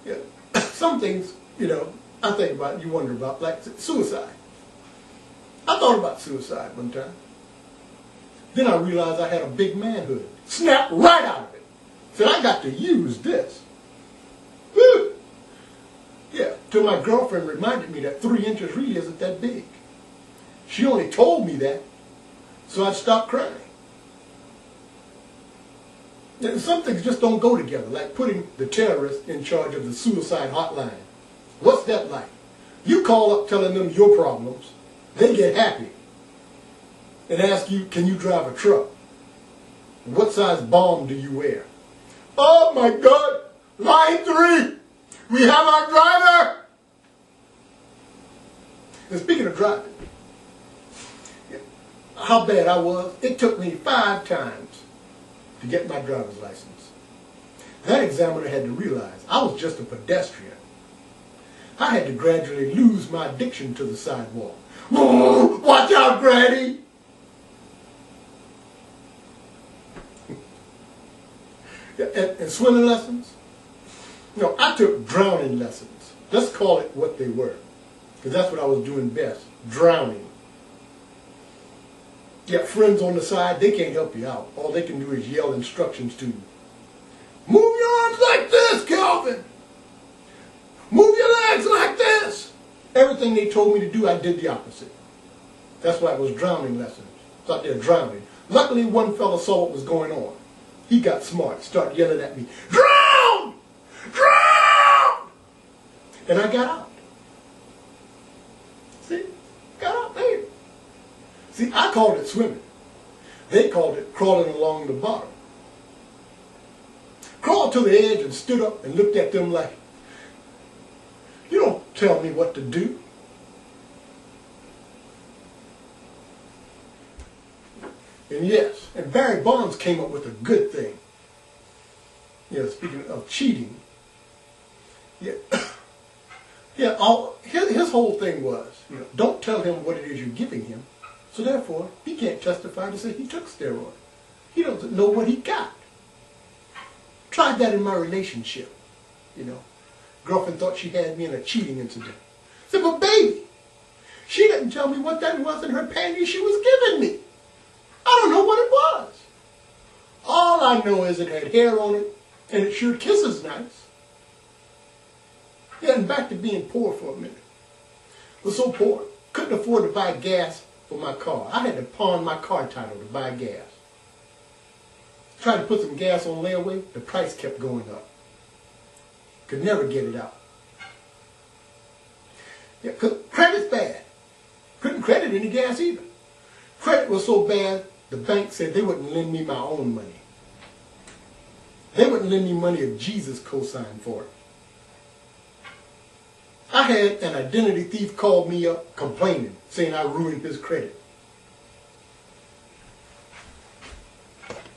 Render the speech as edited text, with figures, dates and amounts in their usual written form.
Yeah. Some things, I think about, you wonder about, like suicide. I thought about suicide one time. Then I realized I had a big manhood. Snapped right out of it. Said, I got to use this. Woo! Yeah, till my girlfriend reminded me that 3 inches really isn't that big. She only told me that, so I'd stop crying. And some things just don't go together, like putting the terrorist in charge of the suicide hotline. What's that like? You call up telling them your problems, they get happy and ask you, can you drive a truck? What size bomb do you wear? Oh my God, line 3, we have our driver! And speaking of driving, how bad I was, it took me 5 times to get my driver's license. That examiner had to realize I was just a pedestrian. I had to gradually lose my addiction to the sidewalk. Whoa, watch out, Granny! And swimming lessons? No, I took drowning lessons. Let's call it what they were. Because that's what I was doing best, drowning. You got friends on the side, they can't help you out. All they can do is yell instructions to you. Move your arms like this, Calvin! Move your legs like this! Everything they told me to do, I did the opposite. That's why it was drowning lessons. I was out there drowning. Luckily, one fella saw what was going on. He got smart, started yelling at me, drown! Drown! And I got out. See? Got out there. See, I called it swimming. They called it crawling along the bottom. Crawled to the edge and stood up and looked at them like, you don't tell me what to do. And yes, and Barry Bonds came up with a good thing. Yeah, speaking of cheating. Yeah, his whole thing was, don't tell him what it is you're giving him. So therefore, he can't testify to say he took steroids. He doesn't know what he got. Tried that in my relationship, Girlfriend thought she had me in a cheating incident. I said, but baby, she didn't tell me what that was in her panties she was giving me. I don't know what it was. All I know is it had hair on it, and it sure kisses nice. Yeah, and back to being poor for a minute. I was so poor, couldn't afford to buy gas for my car. I had to pawn my car title to buy gas. Tried to put some gas on layaway, the price kept going up. Could never get it out. Yeah, credit's bad. Couldn't credit any gas either. Credit was so bad, the bank said they wouldn't lend me my own money. They wouldn't lend me money if Jesus co-signed for it. I had an identity thief call me up complaining, saying I ruined his credit.